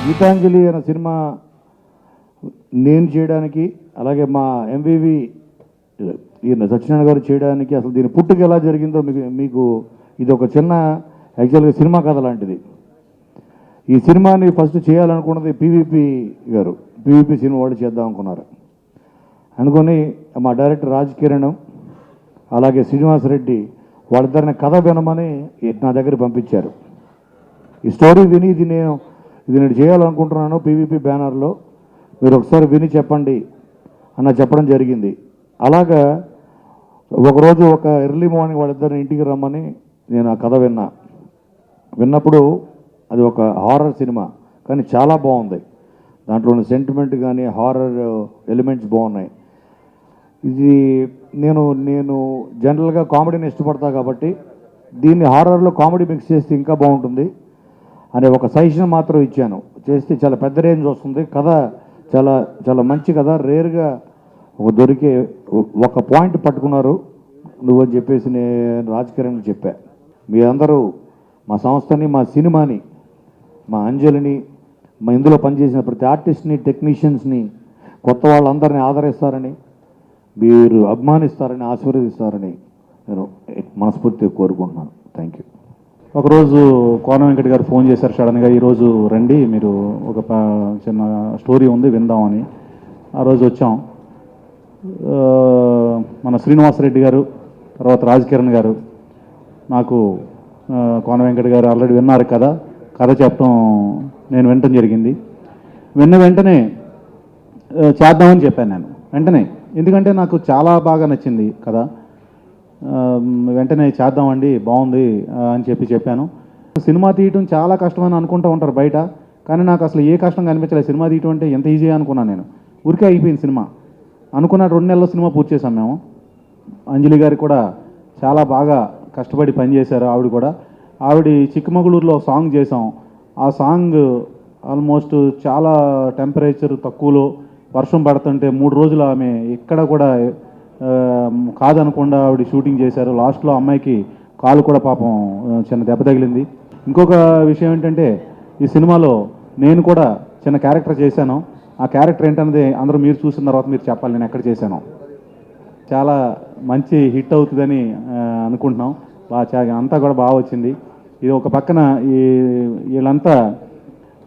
గీతాంజలి అనే సినిమా నేను చేయడానికి, అలాగే మా ఎంవివి ఈయన సత్యనారాయణ గారు చేయడానికి అసలు దీని పుట్టుక ఎలా జరిగిందో మీకు ఇది ఒక చిన్న యాక్చువల్గా సినిమా కథ లాంటిది. ఈ సినిమాని ఫస్ట్ చేయాలనుకున్నది పీవీపీ సినిమా వాళ్ళు చేద్దాం అనుకున్నారు. అనుకొని మా డైరెక్టర్ రాజ్ కిరణ్ అలాగే శ్రీనివాసరెడ్డి వాళ్ళిద్దరిని కథ వినమని నా దగ్గర పంపించారు. ఈ స్టోరీ విని ఇది నేను చేయాలనుకుంటున్నాను పీవీపీ బ్యానర్లో, మీరు ఒకసారి విని చెప్పండి అన్న చెప్పడం జరిగింది. అలాగా ఒకరోజు ఒక ఎర్లీ మార్నింగ్ వాళ్ళిద్దరిని ఇంటికి రమ్మని నేను ఆ కథ విన్నప్పుడు అది ఒక హారర్ సినిమా, కానీ చాలా బాగుంది. దాంట్లో ఉన్న సెంటిమెంట్ కానీ హారర్ ఎలిమెంట్స్ బాగున్నాయి. ఇది నేను జనరల్గా కామెడీని ఇష్టపడతా కాబట్టి దీన్ని హారర్లో కామెడీ మిక్స్ చేస్తే ఇంకా బాగుంటుంది అనే ఒక సజెషన్ మాత్రం ఇచ్చాను. చేస్తే చాలా పెద్ద రేంజ్ వస్తుంది. కథ చాలా చాలా మంచి కథ. రేర్గా దొరికే ఒక పాయింట్ పట్టుకున్నారు నువ్వు అని చెప్పేసి నేను రాజ్ కిరణ్ చెప్పా. మీ అందరూ మా సంస్థని, మా సినిమాని, మా అంజలిని, మా ఇందులో పనిచేసిన ప్రతి ఆర్టిస్ట్ని, టెక్నీషియన్స్ని, కొత్త వాళ్ళందరినీ ఆదరిస్తారని, మీరు అభిమానిస్తారని, ఆశీర్వదిస్తారని నేను మనస్ఫూర్తిగా కోరుకుంటున్నాను. Thank you. ఒకరోజు కోన వెంకట్ గారు ఫోన్ చేశారు సడన్గా, ఈరోజు రండి, మీరు ఒక చిన్న స్టోరీ ఉంది విందామని. ఆ రోజు వచ్చాం. మన శ్రీనివాసరెడ్డి గారు, తర్వాత రాజ్ కిరణ్ గారు నాకు కోన వెంకట్ గారు ఆల్రెడీ విన్నారు కదా, కథ చెప్పడం నేను వినటం జరిగింది. విన్న వెంటనే చేద్దామని చెప్పాను నేను వెంటనే, ఎందుకంటే నాకు చాలా బాగా నచ్చింది కథ. వెంటనే చేద్దామండి, బాగుంది అని చెప్పాను. సినిమా తీయటం చాలా కష్టమని అనుకుంటూ ఉంటారు బయట, కానీ నాకు అసలు ఏ కష్టం కనిపించలేదు. సినిమా తీయటం అంటే ఎంత ఈజీ అనుకున్నాను నేను. ఊరికే అయిపోయింది సినిమా. అనుకున్న 2 నెలల్లో సినిమా పూర్తి చేశాం మేము. అంజలి గారు కూడా చాలా బాగా కష్టపడి పనిచేశారు. ఆవిడ చిక్కమగళూరులో సాంగ్ చేసాం. ఆ సాంగ్ ఆల్మోస్ట్ చాలా టెంపరేచర్ తక్కువలో వర్షం పడుతుంటే 3 రోజులు ఆమె ఎక్కడ కూడా కాదనకుండా ఆవిడ షూటింగ్ చేశారు. లాస్ట్లో అమ్మాయికి కాలు కూడా పాపం చిన్న దెబ్బ తగిలింది. ఇంకొక విషయం ఏంటంటే, ఈ సినిమాలో నేను కూడా చిన్న క్యారెక్టర్ చేశాను. ఆ క్యారెక్టర్ ఏంటన్నది అందరూ మీరు చూసిన తర్వాత మీరు చెప్పాలి నేను ఎక్కడ చేశాను. చాలా మంచి హిట్ అవుతుందని అనుకుంటున్నాం. అంతా కూడా బాగా వచ్చింది. ఇది ఒక పక్కన వీళ్ళంతా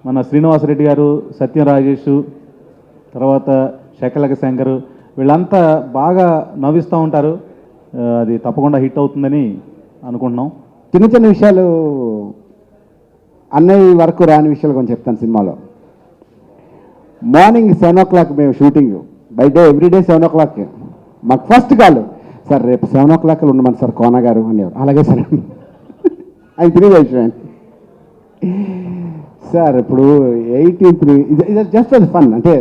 మన శ్రీనివాసరెడ్డి గారు, సత్యం రాజేష్, తర్వాత శకలక శంకర్, వీళ్ళంతా బాగా నవ్విస్తూ ఉంటారు. అది తప్పకుండా హిట్ అవుతుందని అనుకుంటున్నాం. చిన్న చిన్న విషయాలు, అన్నయ్య వరకు రాని విషయాలు కొంచెం చెప్తాను. సినిమాలో మార్నింగ్ 7 o'clock మేము shooting, by day everyday 7 o'clock. మాకు ఫస్ట్ కాల్, సార్ రేపు 7 o'clock ఉండమని సార్ కోన గారు అనేవారు. అలాగే సార్ ఆయన తిరిగి వచ్చాను. సార్ ఇప్పుడు 18th ఇది జస్ట్ అది ఫన్, అంటే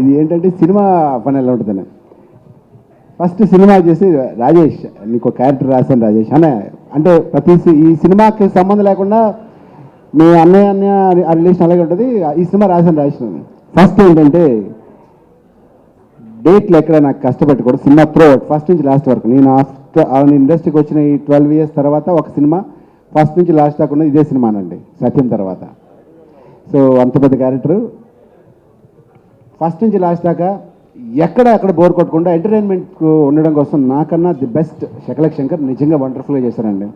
ఇది ఏంటంటే సినిమా ఫన్ ఎలా ఉంటుందని. ఫస్ట్ సినిమా చేసి రాజేష్ నీకు క్యారెక్టర్ రాశాను రాజేష్ అనే, అంటే ఈ సినిమాకి సంబంధం లేకుండా మీ అన్నయ్య ఆ రిలేషన్ అలాగే ఉంటుంది. ఈ సినిమా రాశాను రాజేష్. ఫస్ట్ ఏంటంటే డేట్లు ఎక్కడ నాకు కష్టపెట్టకూడదు. సినిమా ఫస్ట్ నుంచి లాస్ట్ వరకు నేను ఇండస్ట్రీకి వచ్చిన ఈ 12 years తర్వాత ఒక సినిమా ఫస్ట్ నుంచి లాస్ట్ దాకా ఇదే సినిమానండి, సత్యం తర్వాత. సో అంత పెద్ద క్యారెక్టరు ఫస్ట్ నుంచి లాస్ట్ దాకా ఎక్కడ బోర్ కొట్టకుండా ఎంటర్టైన్మెంట్ ఉండడం కోసం నాకన్నా ది బెస్ట్ శకలక్ శంకర్ నిజంగా వండర్ఫుల్గా చేశారండి.